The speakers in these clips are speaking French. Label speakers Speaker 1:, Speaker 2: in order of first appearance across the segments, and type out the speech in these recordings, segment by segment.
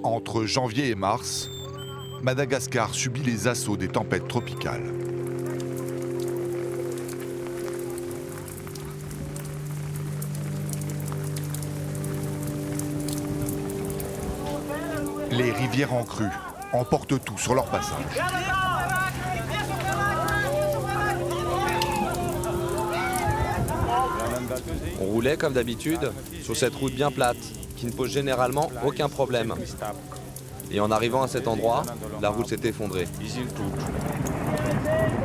Speaker 1: Entre janvier et mars, Madagascar subit les assauts des tempêtes tropicales. Les rivières en crue emportent tout sur leur passage.
Speaker 2: On roulait comme d'habitude sur cette route bien plate qui ne pose généralement aucun problème. Et en arrivant à cet endroit, la route s'est effondrée.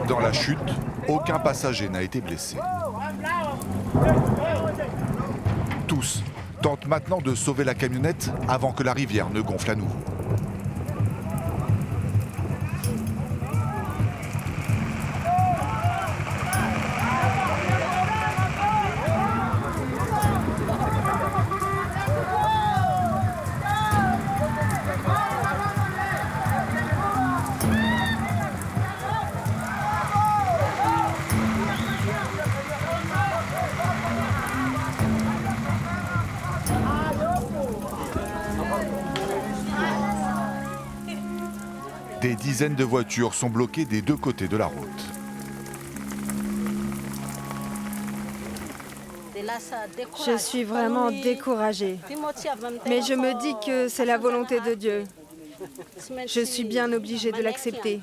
Speaker 1: Dans la chute, aucun passager n'a été blessé. Tous tentent maintenant de sauver la camionnette avant que la rivière ne gonfle à nouveau. Des dizaines de voitures sont bloquées des deux côtés de la route.
Speaker 3: Je suis vraiment découragée. Mais je me dis que c'est la volonté de Dieu. Je suis bien obligée de l'accepter.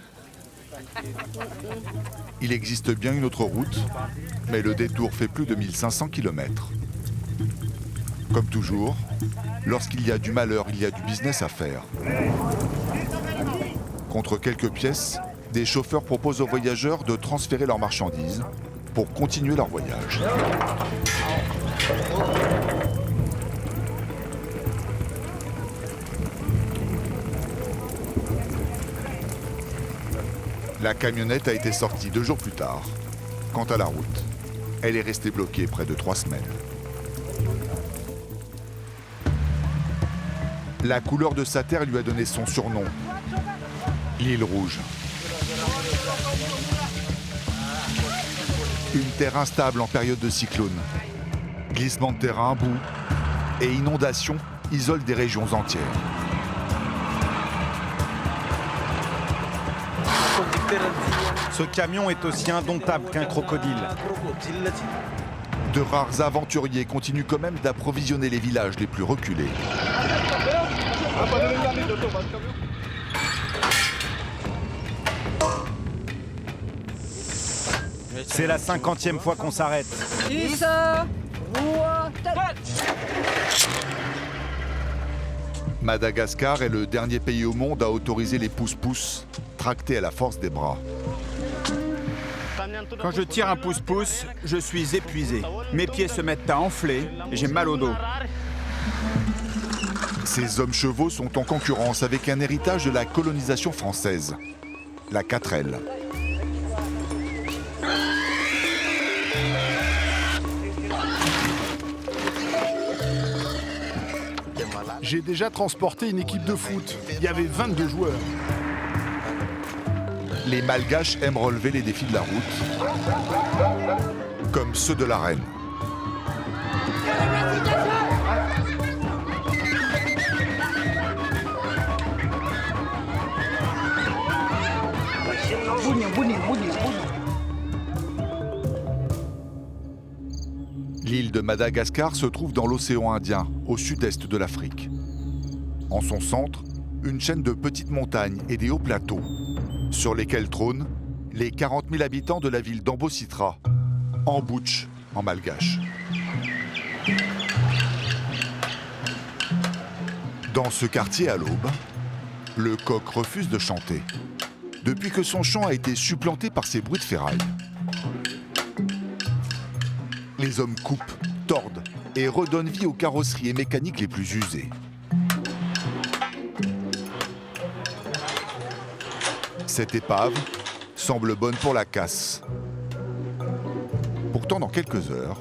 Speaker 1: Il existe bien une autre route, mais le détour fait plus de 1500 km. Comme toujours, lorsqu'il y a du malheur, il y a du business à faire. Contre quelques pièces, des chauffeurs proposent aux voyageurs de transférer leurs marchandises pour continuer leur voyage. La camionnette a été sortie 2 jours plus tard. Quant à la route, elle est restée bloquée près de 3 semaines. La couleur de sa terre lui a donné son surnom, l'île rouge. Une terre instable en période de cyclone. Glissement de terrain, boue et inondations isolent des régions entières.
Speaker 4: Ce camion est aussi indomptable qu'un crocodile.
Speaker 1: De rares aventuriers continuent quand même d'approvisionner les villages les plus reculés.
Speaker 4: C'est la 50e fois qu'on s'arrête.
Speaker 1: Madagascar est le dernier pays au monde à autoriser les pousse-pousse tractés à la force des bras.
Speaker 5: Quand je tire un pouce-pouce, je suis épuisé. Mes pieds se mettent à enfler et j'ai mal au dos.
Speaker 1: Ces hommes chevaux sont en concurrence avec un héritage de la colonisation française, la 4L.
Speaker 6: J'ai déjà transporté une équipe de foot. Il y avait 22 joueurs.
Speaker 1: Les Malgaches aiment relever les défis de la route, comme ceux de l'arène. L'île de Madagascar se trouve dans l'océan Indien, au sud-est de l'Afrique. En son centre, une chaîne de petites montagnes et des hauts plateaux, sur lesquels trônent les 40 000 habitants de la ville d'Ambositra, Ambouch en malgache. Dans ce quartier à l'aube, le coq refuse de chanter, depuis que son chant a été supplanté par ces bruits de ferraille. Les hommes coupent, tordent et redonnent vie aux carrosseries et mécaniques les plus usées. Cette épave semble bonne pour la casse. Pourtant, dans quelques heures,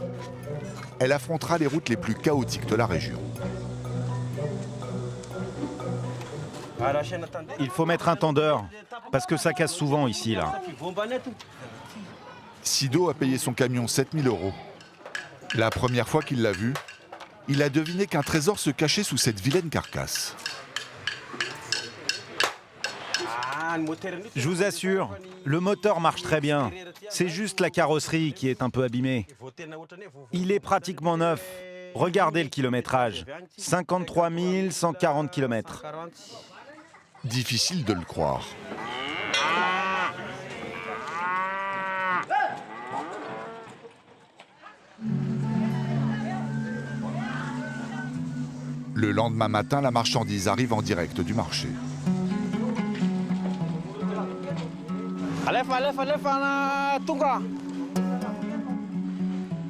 Speaker 1: elle affrontera les routes les plus chaotiques de la région.
Speaker 4: Il faut mettre un tendeur, parce que ça casse souvent ici, là.
Speaker 1: Sido a payé son camion 7 000 €. La première fois qu'il l'a vu, il a deviné qu'un trésor se cachait sous cette vilaine carcasse.
Speaker 4: Je vous assure, le moteur marche très bien. C'est juste la carrosserie qui est un peu abîmée. Il est pratiquement neuf. Regardez le kilométrage. 53 140 km.
Speaker 1: Difficile de le croire. Le lendemain matin, la marchandise arrive en direct du marché.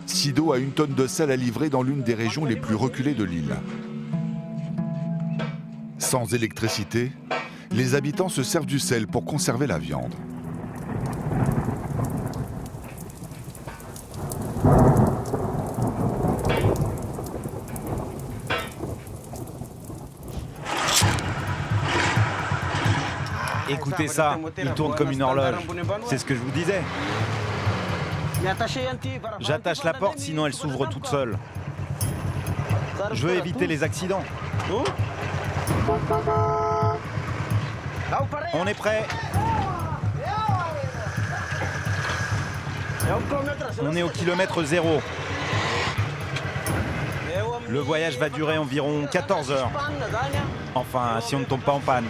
Speaker 1: Sido a 1 tonne de sel à livrer dans l'une des régions les plus reculées de l'île. Sans électricité, les habitants se servent du sel pour conserver la viande.
Speaker 4: Écoutez ça, il tourne comme une horloge. C'est ce que je vous disais. J'attache la porte, sinon elle s'ouvre toute seule. Je veux éviter les accidents. On est prêt. On est au kilomètre 0. Le voyage va durer environ 14 heures. Enfin, si on ne tombe pas en panne.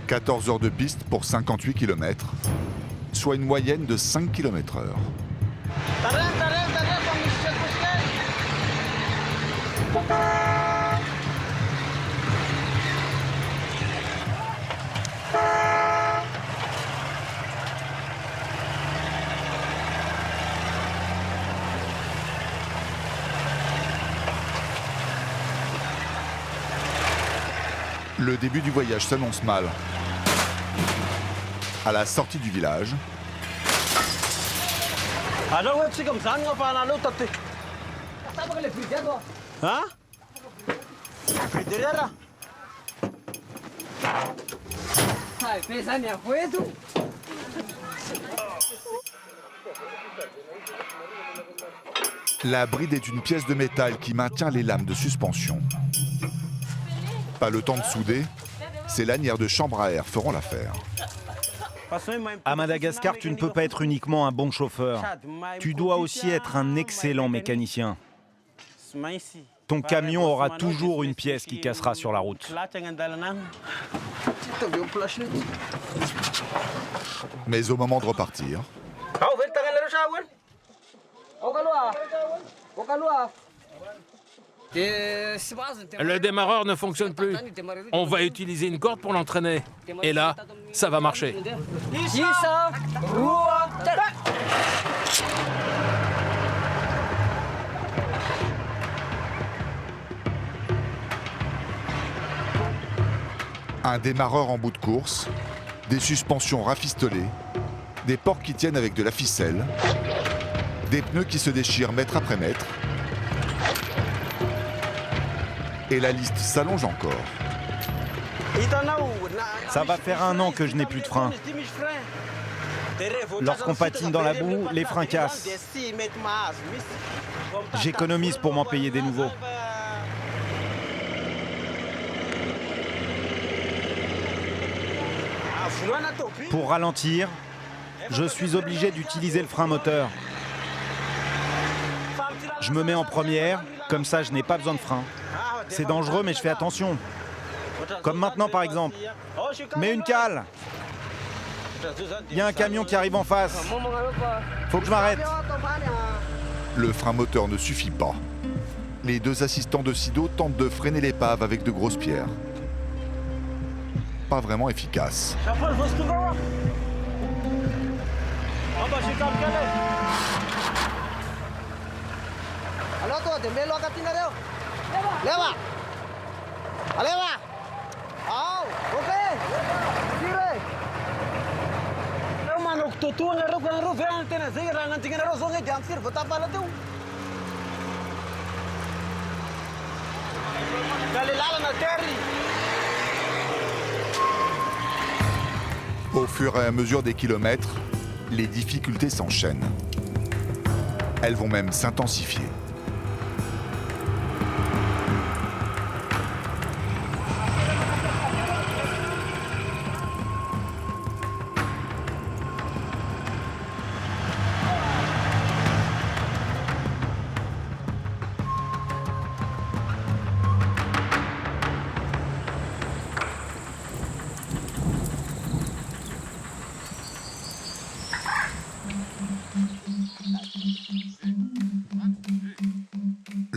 Speaker 1: 14 heures de piste pour 58 km, soit une moyenne de 5 km/h. Le début du voyage s'annonce mal. À la sortie du village, la bride est une pièce de métal qui maintient les lames de suspension. Pas le temps de souder, ces lanières de chambre à air feront l'affaire.
Speaker 4: À Madagascar, tu ne peux pas être uniquement un bon chauffeur. Tu dois aussi être un excellent mécanicien. Ton camion aura toujours une pièce qui cassera sur la route.
Speaker 1: Mais au moment de repartir,
Speaker 7: Le démarreur ne fonctionne plus. On va utiliser une corde pour l'entraîner. Et là, ça va marcher.
Speaker 1: un démarreur en bout de course, des suspensions rafistolées, des portes qui tiennent avec de la ficelle, des pneus qui se déchirent mètre après mètre, et la liste s'allonge encore.
Speaker 4: Ça va faire 1 an que je n'ai plus de frein. Lorsqu'on patine dans la boue, les freins cassent. J'économise pour m'en payer des nouveaux. Pour ralentir, je suis obligé d'utiliser le frein moteur. Je me mets en première, comme ça je n'ai pas besoin de frein. C'est dangereux mais je fais attention. Comme maintenant par exemple. Mets une cale. Il y a un camion qui arrive en face. Faut que je m'arrête.
Speaker 1: Le frein moteur ne suffit pas. Les 2 assistants de Sido tentent de freiner l'épave avec de grosses pierres. Pas vraiment efficace. Au fur et à mesure des kilomètres, les difficultés s'enchaînent. Elles vont même s'intensifier.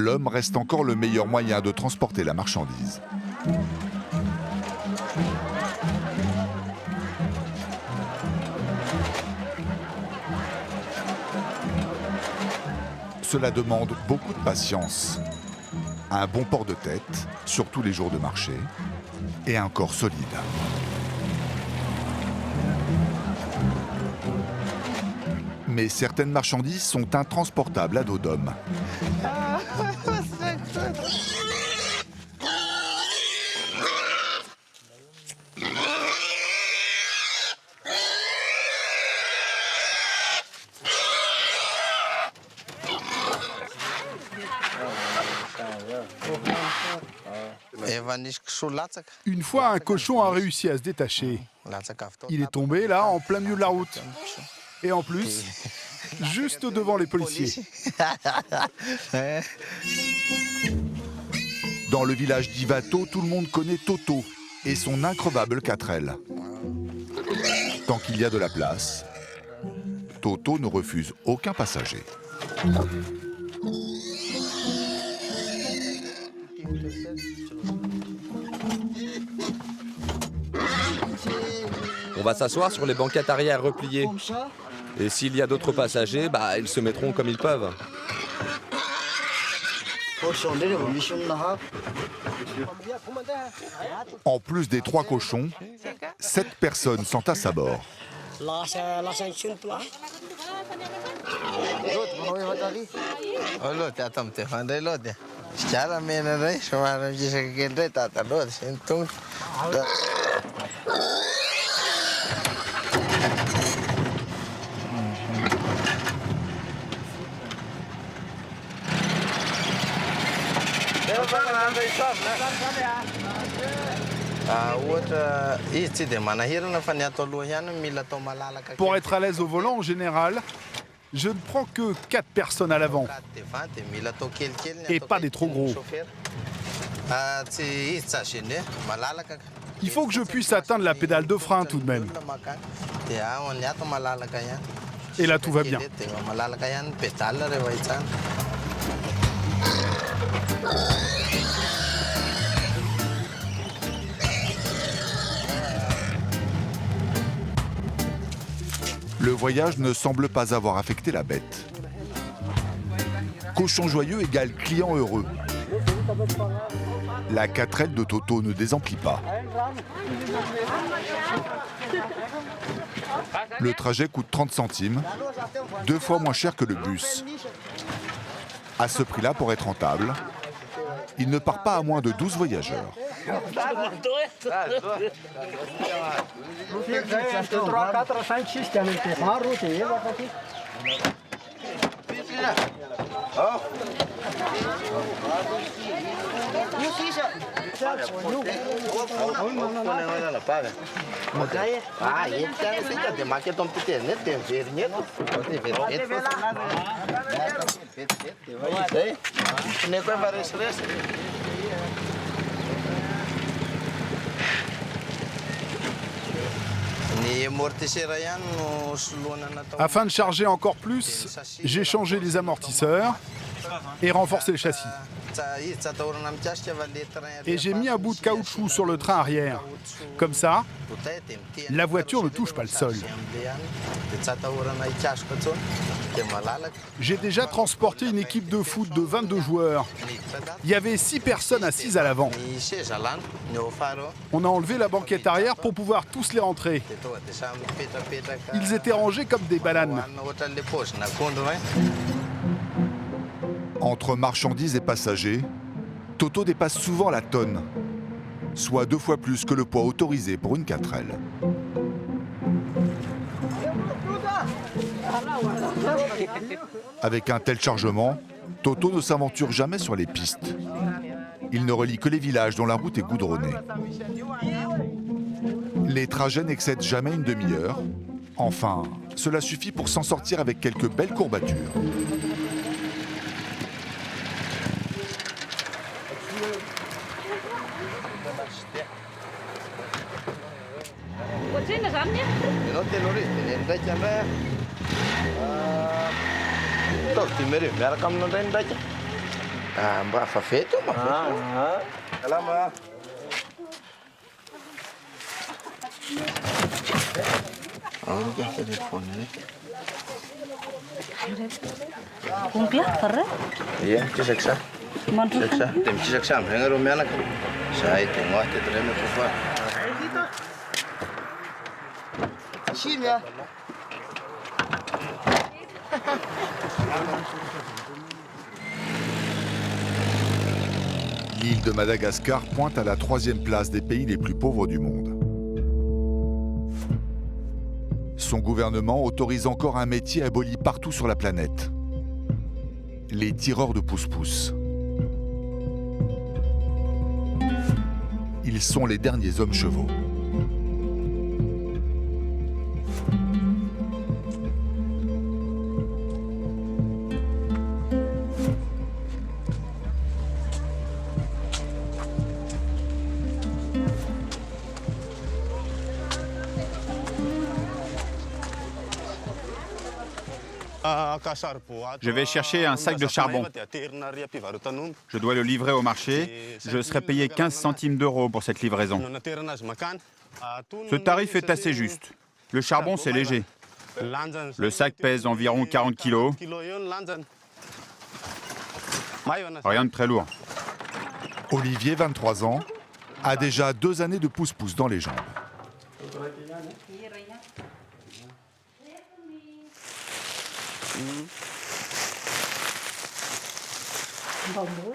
Speaker 1: l'homme reste encore le meilleur moyen de transporter la marchandise. Cela demande beaucoup de patience, un bon port de tête, surtout les jours de marché, et un corps solide. Mais certaines marchandises sont intransportables à dos d'homme.
Speaker 6: Une fois, un cochon a réussi à se détacher. Il est tombé là, en plein milieu de la route. Et en plus, juste devant les policiers.
Speaker 1: Dans le village d'Ivato, tout le monde connaît Toto et son increvable 4L. Tant qu'il y a de la place, Toto ne refuse aucun passager.
Speaker 2: On va s'asseoir sur les banquettes arrière repliées. Et s'il y a d'autres passagers, ils se mettront comme ils peuvent.
Speaker 1: En plus des 3 cochons, 7 personnes s'entassent à bord.
Speaker 6: Pour être à l'aise au volant, en général, je ne prends que 4 personnes à l'avant. Et pas des trop gros. Il faut que je puisse atteindre la pédale de frein tout de même. Et là, tout va bien. Le voyage ne semble pas avoir affecté la bête. Cochon joyeux égale client heureux. La 4L de Toto ne désemplit pas. Le trajet coûte 30 centimes, 2 fois moins cher que le bus. À ce prix-là, pour être rentable, il ne part pas à moins de 12 voyageurs. Afin de charger encore plus, j'ai changé les amortisseurs et renforcé le châssis. Et j'ai mis un bout de caoutchouc sur le train arrière. Comme ça, la voiture ne touche pas le sol. J'ai déjà transporté une équipe de foot de 22 joueurs. Il y avait 6 personnes assises à l'avant. On a enlevé la banquette arrière pour pouvoir tous les rentrer. Ils étaient rangés comme des bananes. Entre marchandises et passagers, Toto dépasse souvent la tonne, soit 2 fois plus que le poids autorisé pour une 4L. Avec un tel chargement, Toto ne s'aventure jamais sur les pistes. Il ne relie que les villages dont la route est goudronnée. Les trajets n'excèdent jamais une demi-heure. Enfin, cela suffit pour s'en sortir avec quelques belles courbatures.
Speaker 8: Kumpia, farre?
Speaker 9: Iya, ciseksa. Ciseksa. Tim ciseksa, mengenai rumah anak. Saya tengok, terima kasih.
Speaker 10: Chimia.
Speaker 1: L'île de Madagascar pointe à la 3e place des pays les plus pauvres du monde. Son gouvernement autorise encore un métier aboli partout sur la planète. Les tireurs de pousse-pousse. Ils sont les derniers hommes chevaux.
Speaker 5: Je vais chercher un sac de charbon. Je dois le livrer au marché. Je serai payé 15 centimes d'euros pour cette livraison. Ce tarif est assez juste. Le charbon, c'est léger. Le sac pèse environ 40 kilos. Rien de très lourd.
Speaker 1: Olivier, 23 ans, a déjà 2 années de pousse-pousse dans les jambes.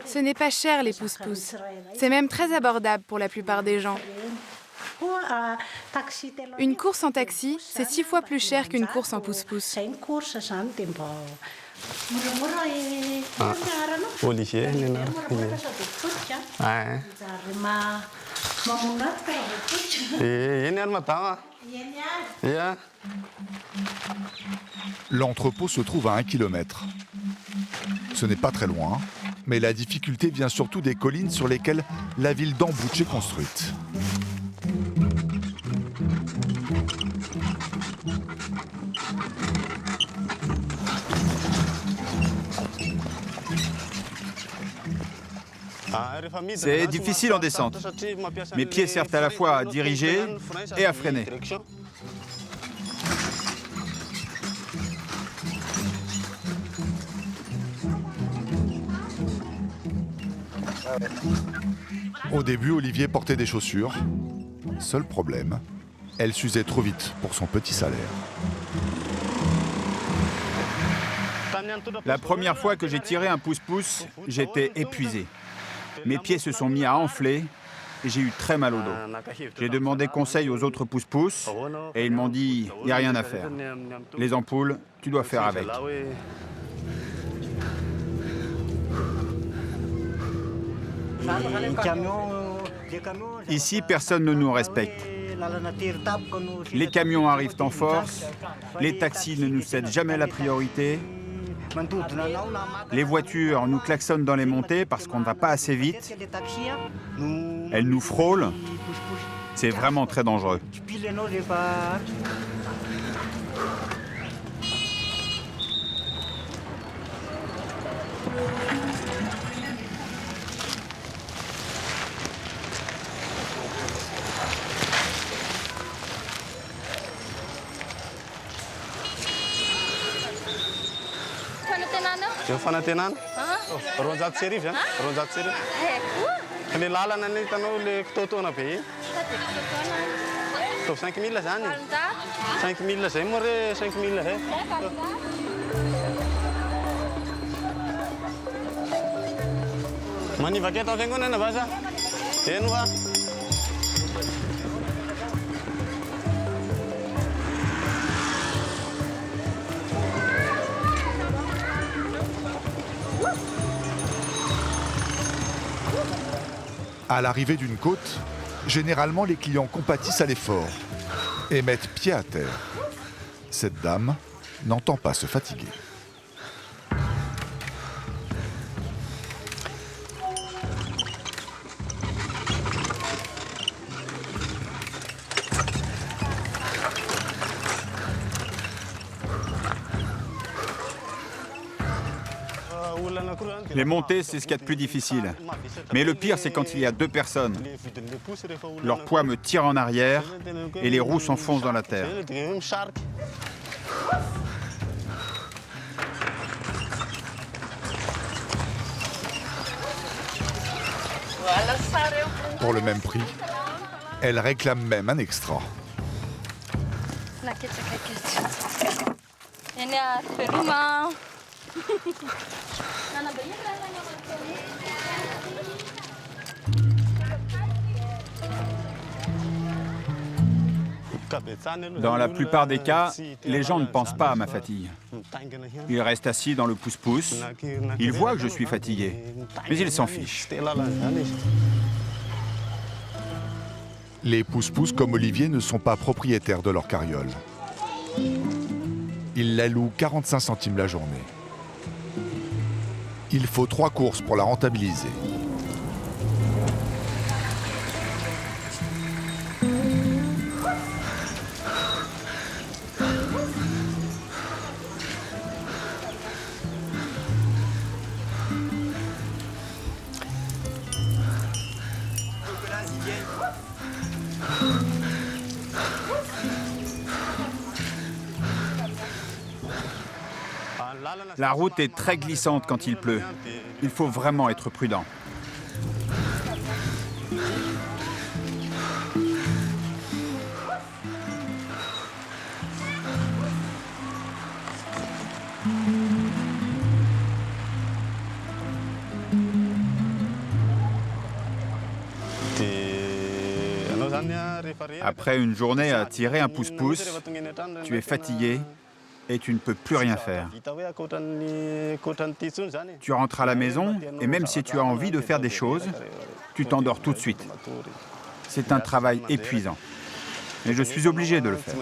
Speaker 11: Ce n'est pas cher les pousse-pousse. C'est même très abordable pour la plupart des gens. Une course en taxi, c'est 6 fois plus cher qu'une course en pousse-pousse.
Speaker 1: L'entrepôt se trouve à 1 kilomètre. Ce n'est pas très loin, mais la difficulté vient surtout des collines sur lesquelles la ville d'Ambouch est construite.
Speaker 5: C'est difficile en descente. Mes pieds servent à la fois à diriger et à freiner.
Speaker 1: Au début, Olivier portait des chaussures. Seul problème, elles s'usaient trop vite pour son petit salaire.
Speaker 5: La première fois que j'ai tiré un pousse-pouce, j'étais épuisé. Mes pieds se sont mis à enfler et j'ai eu très mal au dos. J'ai demandé conseil aux autres pousse-pousse et ils m'ont dit « il n'y a rien à faire. Les ampoules, tu dois faire avec ». Ici, personne ne nous respecte. Les camions arrivent en force, les taxis ne nous cèdent jamais la priorité. Les voitures nous klaxonnent dans les montées parce qu'on ne va pas assez vite. Elles nous frôlent. C'est vraiment très dangereux.
Speaker 9: Fanatenan? Ronjat serif ya? Ronjat serif. Le lalana ny hitanao le kitotoana be iny. 5 000 zany. 5 000 zay moa re 5 000 zay. Manivaka eto am-piangonana va sa? Eno va?
Speaker 1: À l'arrivée d'une côte, généralement les clients compatissent à l'effort et mettent pied à terre. Cette dame n'entend pas se fatiguer.
Speaker 5: Les montées, c'est ce qu'il y a de plus difficile. Mais le pire, c'est quand il y a deux personnes. Leur poids me tire en arrière et les roues s'enfoncent dans la terre.
Speaker 1: Pour le même prix, elle réclame même un extra.
Speaker 5: Dans la plupart des cas, les gens ne pensent pas à ma fatigue. Ils restent assis dans le pousse-pousse. Ils voient que je suis fatigué, mais ils s'en fichent.
Speaker 1: Les pousse-pousse comme Olivier ne sont pas propriétaires de leur carriole. Ils la louent 45 centimes la journée. Il faut 3 courses pour la rentabiliser.
Speaker 5: La route est très glissante quand il pleut. Il faut vraiment être prudent. Après une journée à tirer un pousse-pousse, tu es fatigué et tu ne peux plus rien faire. Tu rentres à la maison et même si tu as envie de faire des choses, tu t'endors tout de suite. C'est un travail épuisant. Mais je suis obligé de le faire.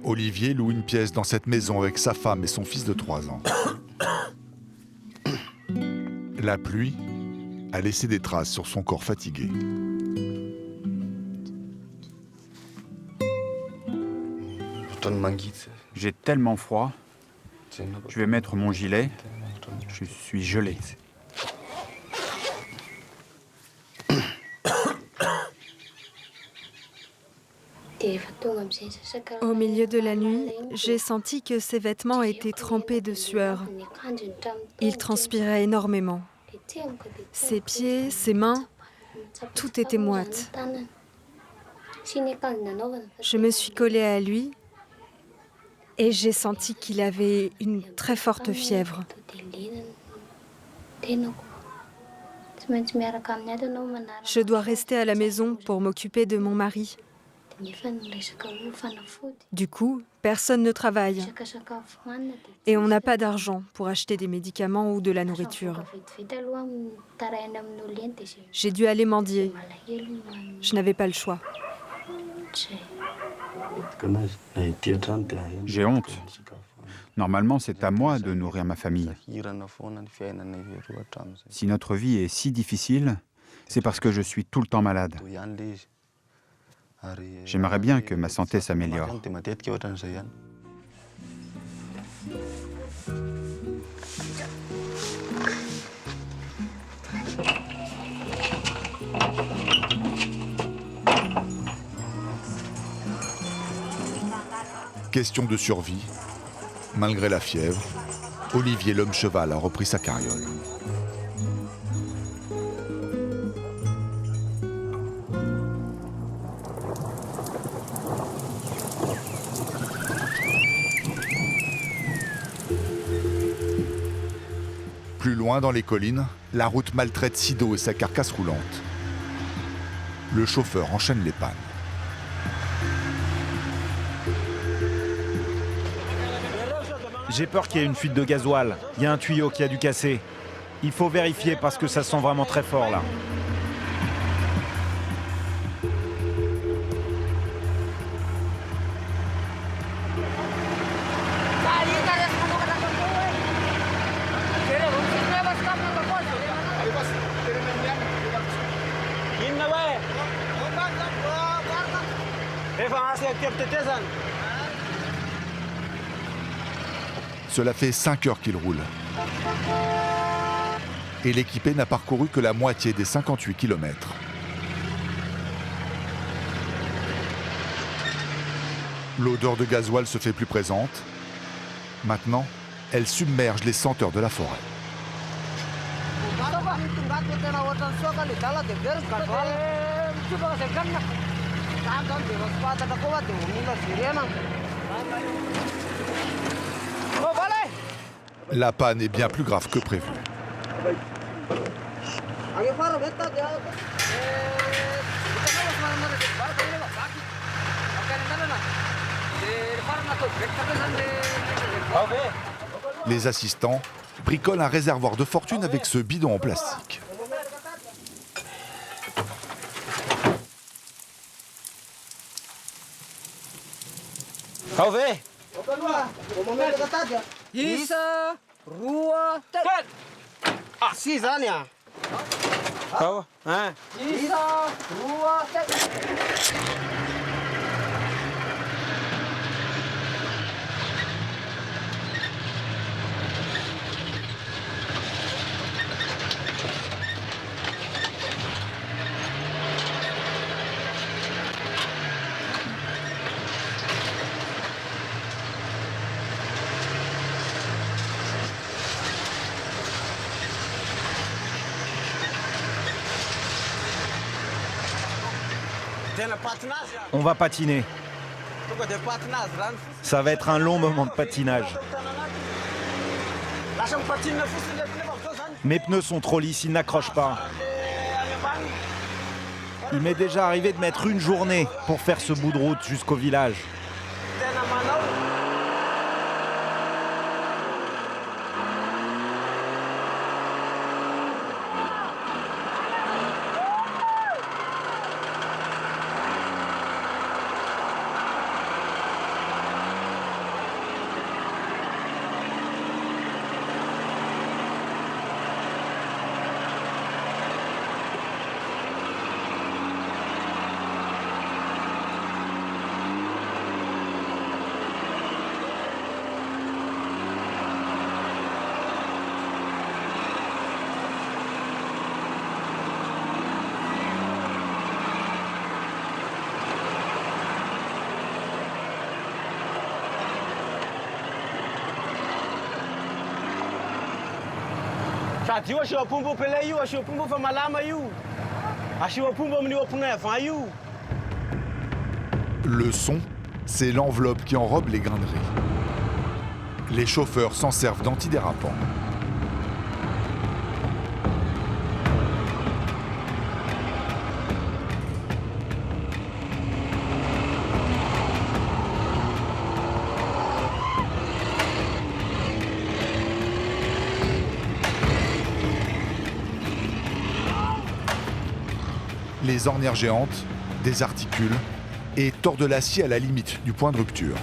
Speaker 1: Olivier loue une pièce dans cette maison avec sa femme et son fils de 3 ans. La pluie a laissé des traces sur son corps fatigué.
Speaker 5: J'ai tellement froid. Je vais mettre mon gilet. Je suis gelé.
Speaker 3: Au milieu de la nuit, j'ai senti que ses vêtements étaient trempés de sueur. Il transpirait énormément. Ses pieds, ses mains, tout était moite. Je me suis collée à lui et j'ai senti qu'il avait une très forte fièvre. Je dois rester à la maison pour m'occuper de mon mari. Du coup, personne ne travaille et on n'a pas d'argent pour acheter des médicaments ou de la nourriture. J'ai dû aller mendier. Je n'avais pas le choix.
Speaker 5: J'ai honte. Normalement, c'est à moi de nourrir ma famille. Si notre vie est si difficile, c'est parce que je suis tout le temps malade. J'aimerais bien que ma santé s'améliore.
Speaker 1: Question de survie. Malgré la fièvre, Olivier l'homme cheval a repris sa carriole. Plus loin dans les collines, la route maltraite Sido et sa carcasse roulante. Le chauffeur enchaîne les pannes.
Speaker 4: J'ai peur qu'il y ait une fuite de gasoil. Il y a un tuyau qui a dû casser. Il faut vérifier parce que ça sent vraiment très fort là.
Speaker 6: Cela fait 5 heures qu'il roule. Et l'équipé n'a parcouru que la moitié des 58 km. L'odeur de gasoil se fait plus présente. Maintenant, elle submerge les senteurs de la forêt. La panne est bien plus grave que prévu. Les assistants bricolent un réservoir de fortune avec ce bidon en plastique.
Speaker 4: On va patiner. Ça va être un long moment de patinage. Mes pneus sont trop lisses, ils n'accrochent pas. Il m'est déjà arrivé de mettre une journée pour faire ce bout de route jusqu'au village. Le son, c'est l'enveloppe qui enrobe les graineries. Les chauffeurs s'en servent d'antidérapant. Les ornières géantes désarticulent et tordent l'acier à la limite du point de rupture.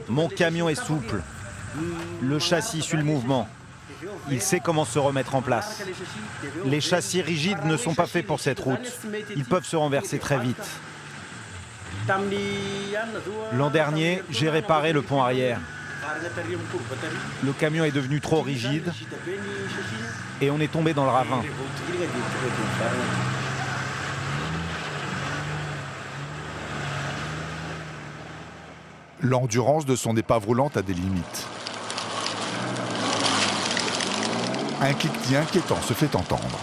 Speaker 4: Mon camion est souple. Le châssis suit le mouvement. Il sait comment se remettre en place. Les châssis rigides ne sont pas faits pour cette route. Ils peuvent se renverser très vite. L'an dernier, j'ai réparé le pont arrière. Le camion est devenu trop rigide et on est tombé dans le ravin. L'endurance de son épave roulante a des limites. Un cliquetis inquiétant se fait entendre.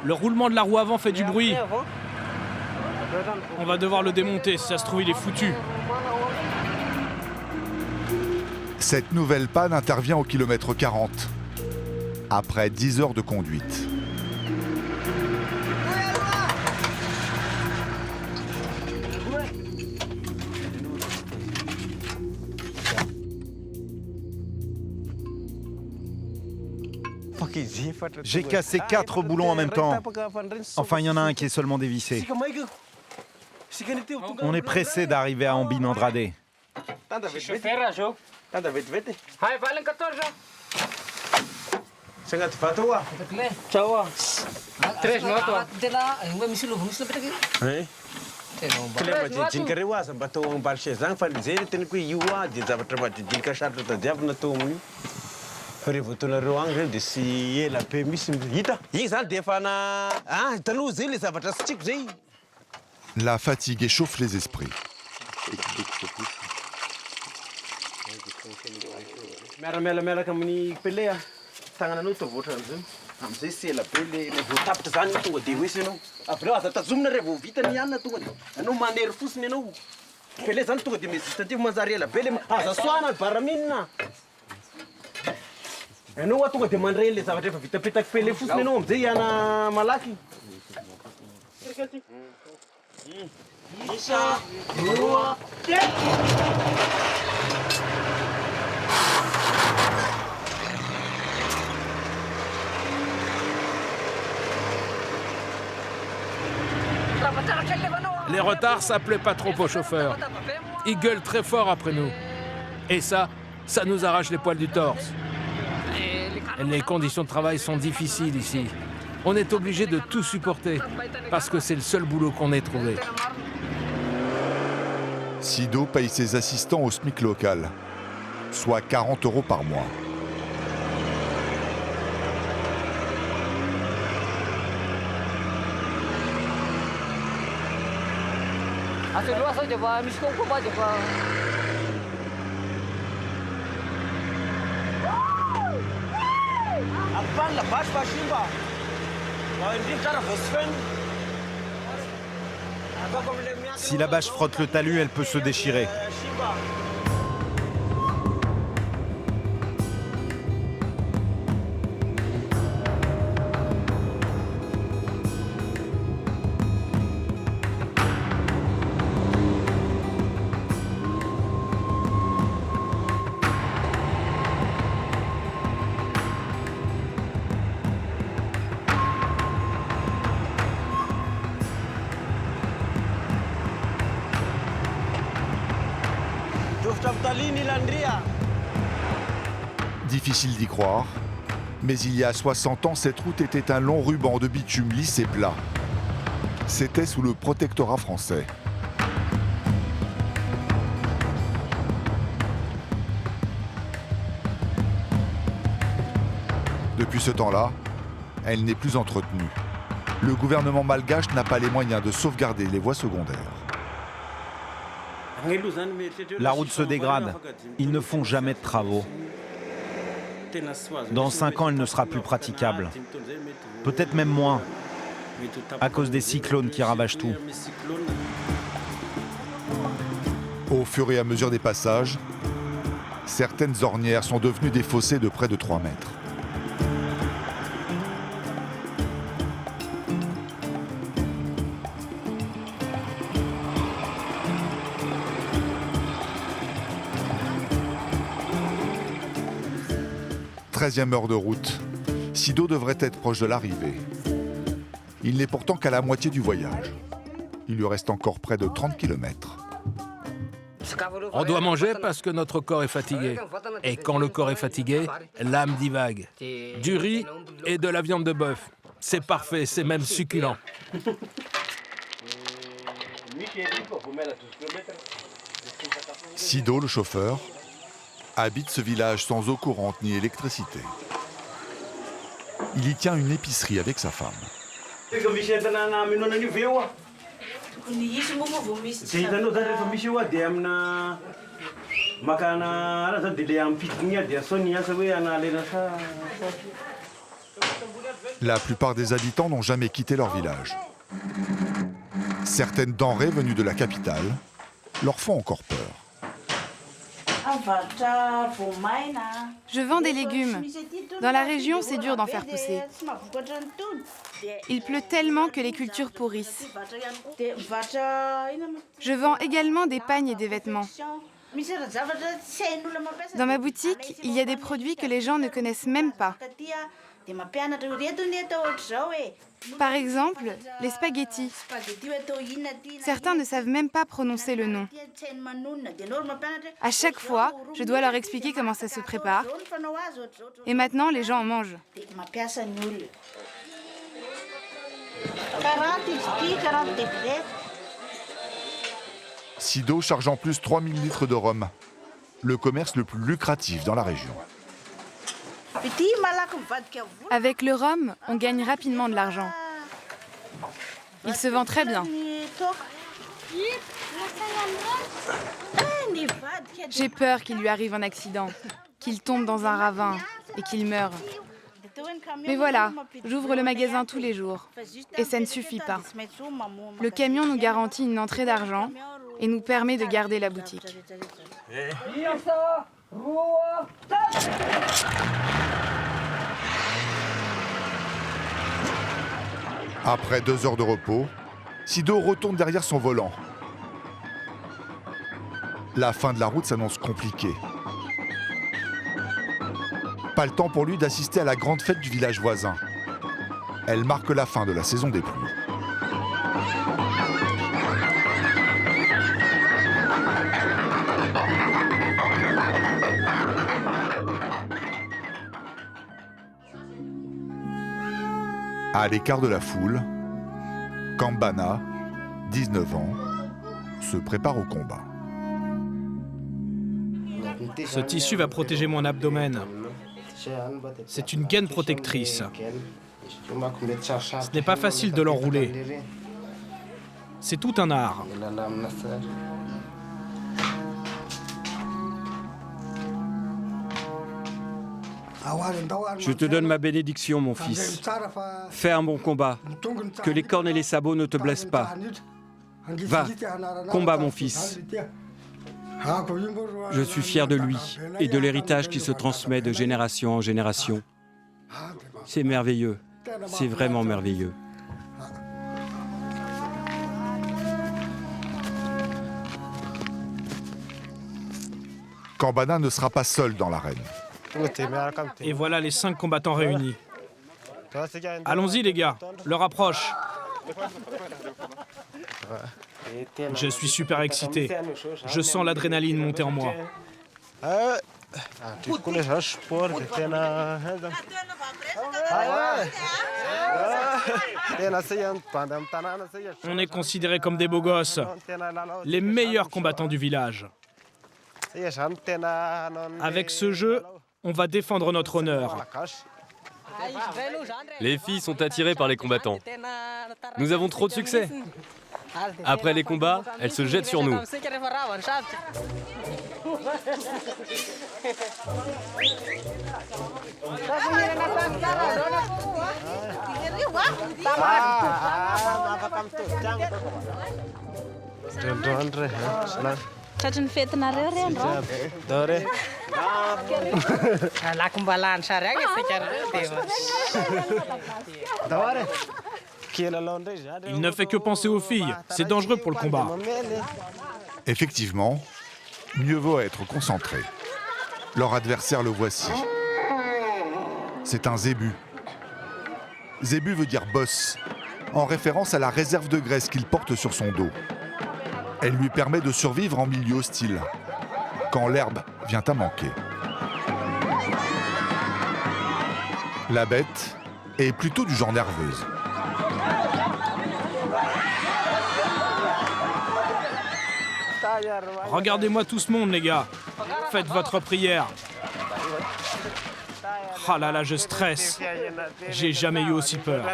Speaker 7: Le roulement de la roue avant fait du bruit. On va devoir le démonter, si ça se trouve il est foutu.
Speaker 6: Cette nouvelle panne intervient au kilomètre 40, après 10 heures de conduite.
Speaker 4: J'ai cassé 4 boulons en même temps. Enfin, il y en a un qui est seulement dévissé. On est pressé d'arriver à Ambin Andrade.
Speaker 1: La fatigue échauffe les esprits.
Speaker 7: Les retards, ça plaît pas trop aux chauffeurs. Ils gueulent très fort après nous. Et ça nous arrache les poils du torse. Les conditions de travail sont difficiles ici. On est obligé de tout supporter, parce que c'est le seul boulot qu'on ait trouvé.
Speaker 1: Sido paye ses assistants au SMIC local, soit 40 € par mois.
Speaker 4: Si la bâche frotte le talus, elle peut se déchirer.
Speaker 1: Difficile d'y croire, mais il y a 60 ans, cette route était un long ruban de bitume lisse et plat. C'était sous le protectorat français. Depuis ce temps-là, elle n'est plus entretenue. Le gouvernement malgache n'a pas les moyens de sauvegarder les voies secondaires.
Speaker 4: La route se dégrade. Ils ne font jamais de travaux. Dans 5 ans, elle ne sera plus praticable. Peut-être même moins, à cause des cyclones qui ravagent tout.
Speaker 1: Au fur et à mesure des passages, certaines ornières sont devenues des fossés de près de 3 mètres. Treizième heure de route, Sido devrait être proche de l'arrivée. Il n'est pourtant qu'à la moitié du voyage. Il lui reste encore près de 30 km.
Speaker 7: On doit manger parce que notre corps est fatigué. Et quand le corps est fatigué, l'âme divague. Du riz et de la viande de bœuf. C'est parfait, c'est même succulent.
Speaker 1: Sido, le chauffeur, habite ce village sans eau courante ni électricité. Il y tient une épicerie avec sa femme. La plupart des habitants n'ont jamais quitté leur village. Certaines denrées venues de la capitale leur font encore peur.
Speaker 11: Je vends des légumes. Dans la région, c'est dur d'en faire pousser. Il pleut tellement que les cultures pourrissent. Je vends également des pagnes et des vêtements. Dans ma boutique, il y a des produits que les gens ne connaissent même pas. Par exemple, les spaghettis. Certains ne savent même pas prononcer le nom. À chaque fois, je dois leur expliquer comment ça se prépare. Et maintenant, les gens en mangent.
Speaker 1: Sido charge en plus 3000 litres de rhum, le commerce le plus lucratif dans la région.
Speaker 11: Avec le rhum, on gagne rapidement de l'argent. Il se vend très bien. J'ai peur qu'il lui arrive un accident, qu'il tombe dans un ravin et qu'il meure. Mais voilà, j'ouvre le magasin tous les jours. Et ça ne suffit pas. Le camion nous garantit une entrée d'argent et nous permet de garder la boutique.
Speaker 1: Après 2 heures de repos, Sido retourne derrière son volant. La fin de la route s'annonce compliquée. Pas le temps pour lui d'assister à la grande fête du village voisin. Elle marque la fin de la saison des pluies. À l'écart de la foule, Kambana, 19 ans, se prépare au combat.
Speaker 7: Ce tissu va protéger mon abdomen. C'est une gaine protectrice. Ce n'est pas facile de l'enrouler. C'est tout un art.
Speaker 8: Je te donne ma bénédiction, mon fils. Fais un bon combat. Que les cornes et les sabots ne te blessent pas. Va, combat, mon fils. Je suis fier de lui et de l'héritage qui se transmet de génération en génération. C'est merveilleux. C'est vraiment merveilleux.
Speaker 1: Kambana ne sera pas seul dans l'arène.
Speaker 7: Et voilà les 5 combattants réunis. Allons-y les gars, l'heure approche. Je suis super excité. Je sens l'adrénaline monter en moi. On est considérés comme des beaux gosses, les meilleurs combattants du village. Avec ce jeu, on va défendre notre honneur.
Speaker 12: Les filles sont attirées par les combattants. Nous avons trop de succès. Après les combats, elles se jettent sur nous.
Speaker 7: Il ne fait que penser aux filles. C'est dangereux pour le combat.
Speaker 1: Effectivement, mieux vaut être concentré. Leur adversaire le voici. C'est un zébu. Zébu veut dire boss, en référence à la réserve de graisse qu'il porte sur son dos. Elle lui permet de survivre en milieu hostile, quand l'herbe vient à manquer. La bête est plutôt du genre nerveuse.
Speaker 7: Regardez-moi tout ce monde, les gars. Faites votre prière. Ah là là, je stresse. J'ai jamais eu aussi peur.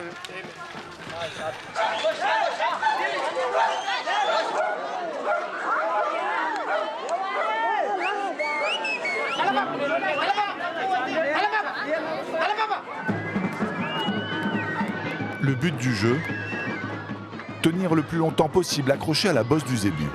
Speaker 1: Le but du jeu, tenir le plus longtemps possible accroché à la bosse du zébu.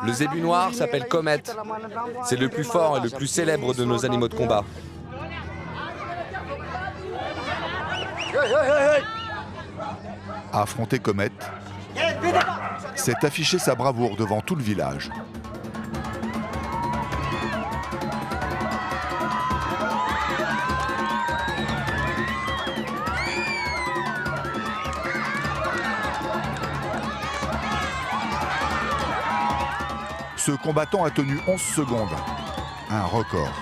Speaker 2: Le zébu noir s'appelle Comet. C'est le plus fort et le plus célèbre de nos animaux de combat.
Speaker 1: Affronter Comet, c'est afficher sa bravoure devant tout le village. Ce combattant a tenu 11 secondes, un record.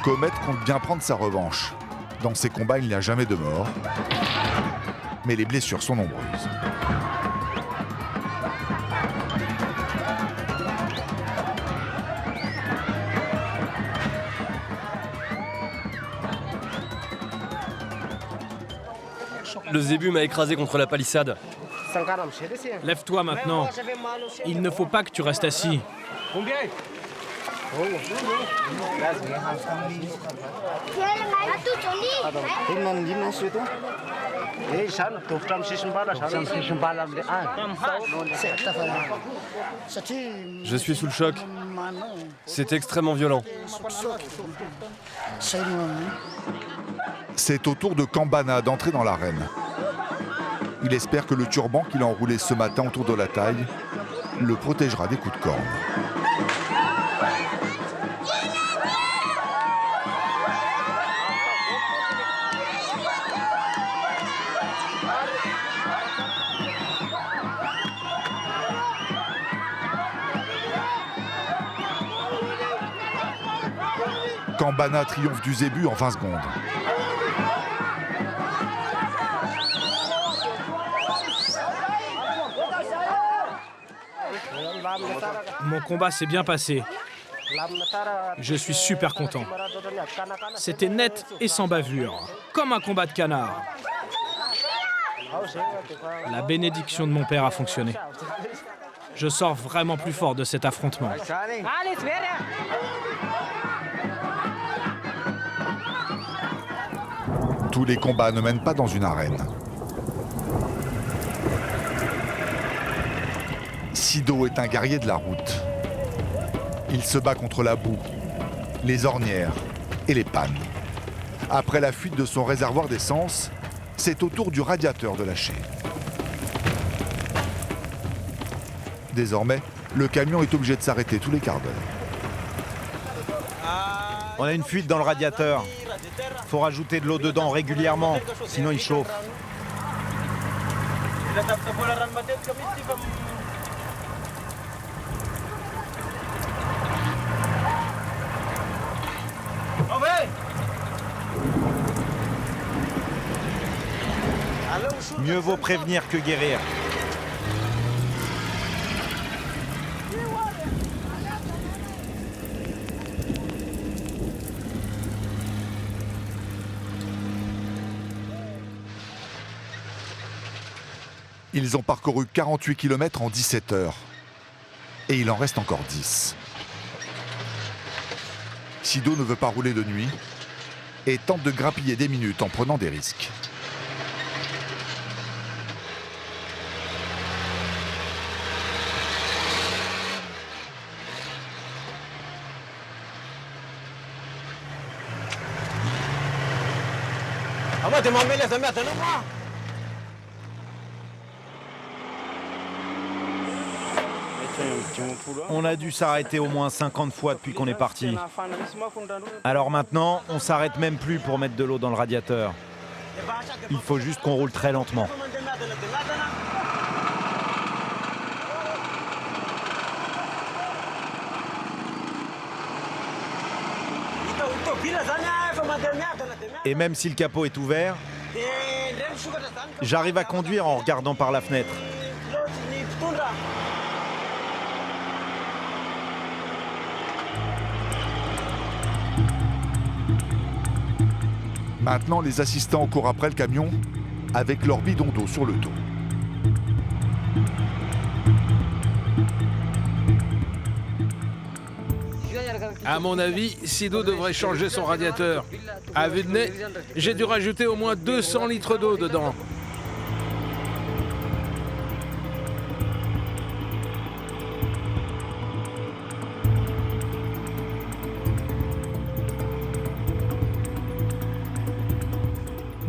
Speaker 1: Comet compte bien prendre sa revanche. Dans ces combats, il n'y a jamais de mort, mais les blessures sont nombreuses.
Speaker 12: Le zébu m'a écrasé contre la palissade.
Speaker 7: Lève-toi maintenant. Il ne faut pas que tu restes assis.
Speaker 12: Je suis sous le choc. C'est extrêmement violent.
Speaker 1: C'est au tour de Kambana d'entrer dans l'arène. Il espère que le turban qu'il a enroulé ce matin autour de la taille le protégera des coups de corne. Kambana triomphe du zébu en 20 secondes.
Speaker 7: Mon combat s'est bien passé. Je suis super content. C'était net et sans bavure, comme un combat de canard. La bénédiction de mon père a fonctionné. Je sors vraiment plus fort de cet affrontement.
Speaker 1: Tous les combats ne mènent pas dans une arène. Sido est un guerrier de la route. Il se bat contre la boue, les ornières et les pannes. Après la fuite de son réservoir d'essence, c'est au tour du radiateur de lâcher. Désormais, le camion est obligé de s'arrêter tous les quarts d'heure.
Speaker 4: On a une fuite dans le radiateur. Faut rajouter de l'eau dedans régulièrement, sinon il chauffe. Mieux vaut prévenir que guérir.
Speaker 1: Ils ont parcouru 48 km en 17 heures. Et il en reste encore 10. Sido ne veut pas rouler de nuit et tente de grappiller des minutes en prenant des risques.
Speaker 4: On a dû s'arrêter au moins 50 fois depuis qu'on est parti. Alors maintenant, on s'arrête même plus pour mettre de l'eau dans le radiateur. Il faut juste qu'on roule très lentement. Et même si le capot est ouvert, j'arrive à conduire en regardant par la fenêtre.
Speaker 1: Maintenant, les assistants courent après le camion avec leur bidon d'eau sur le dos.
Speaker 7: À mon avis, Sido devrait changer son radiateur. À vue de nez, j'ai dû rajouter au moins 200 litres d'eau dedans.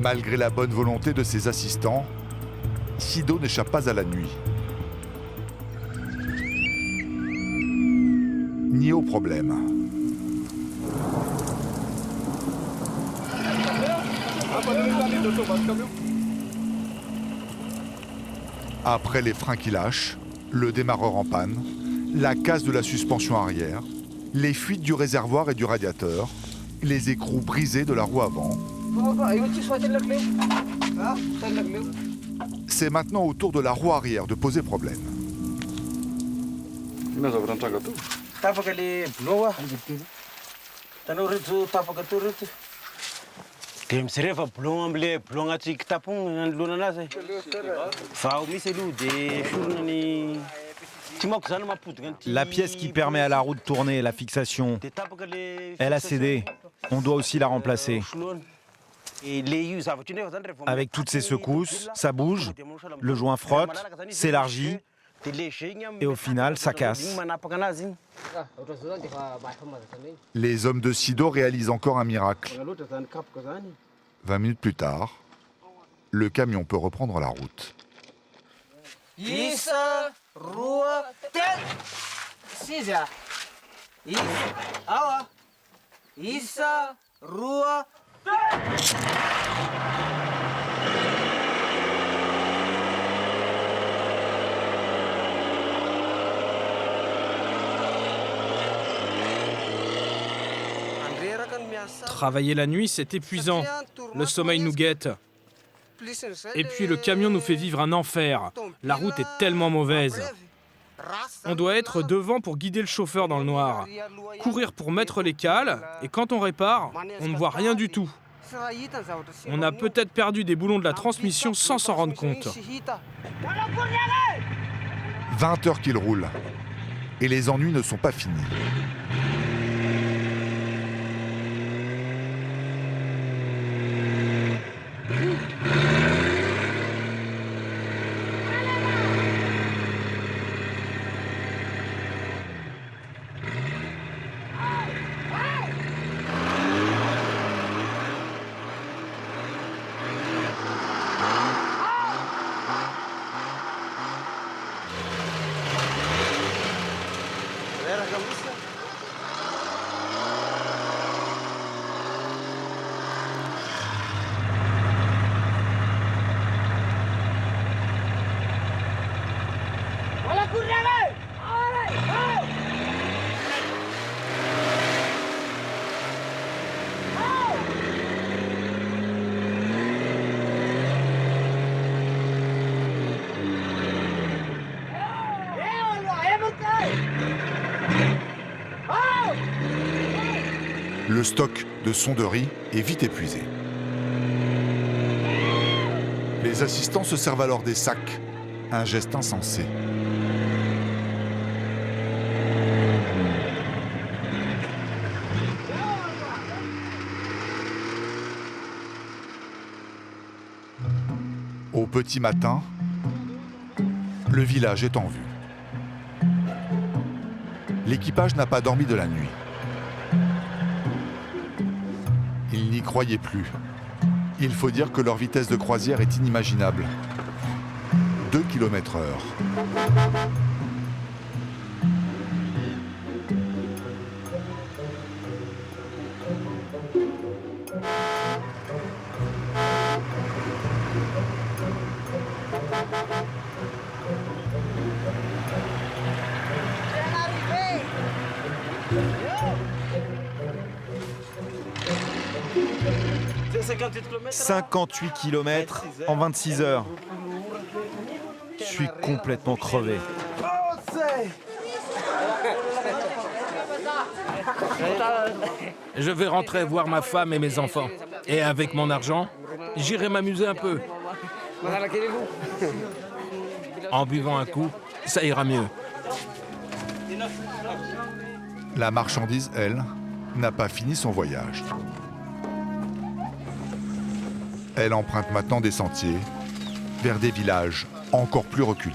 Speaker 1: Malgré la bonne volonté de ses assistants, Sido n'échappe pas à la nuit. Ni au problème. Après les freins qui lâchent, le démarreur en panne, la casse de la suspension arrière, les fuites du réservoir et du radiateur, les écrous brisés de la roue avant. C'est maintenant au tour de la roue arrière de poser problème.
Speaker 4: La pièce qui permet à la roue de tourner, la fixation, elle a cédé. On doit aussi la remplacer. Avec toutes ces secousses, ça bouge, le joint frotte, s'élargit, et au final, ça casse.
Speaker 1: Les hommes de Sido réalisent encore un miracle. 20 minutes plus tard, le camion peut reprendre la route.
Speaker 7: Travailler la nuit, c'est épuisant. Le sommeil nous guette. Et puis le camion nous fait vivre un enfer. La route est tellement mauvaise. On doit être devant pour guider le chauffeur dans le noir. Courir pour mettre les cales, et quand on répare, on ne voit rien du tout. On a peut-être perdu des boulons de la transmission sans s'en rendre compte.
Speaker 1: 20 heures qu'il roule. Et les ennuis ne sont pas finis. Le stock de sonderie est vite épuisé. Les assistants se servent alors des sacs, un geste insensé. Au petit matin, le village est en vue. L'équipage n'a pas dormi de la nuit. Ils n'y croyaient plus. Il faut dire que leur vitesse de croisière est inimaginable. 2 km/h.
Speaker 4: « 58 km en 26 heures. Je suis complètement crevé.
Speaker 7: Je vais rentrer voir ma femme et mes enfants. Et avec mon argent, j'irai m'amuser un peu. En buvant un coup, ça ira mieux.
Speaker 1: La marchandise, elle, n'a pas fini son voyage. Elle emprunte maintenant des sentiers vers des villages encore plus reculés.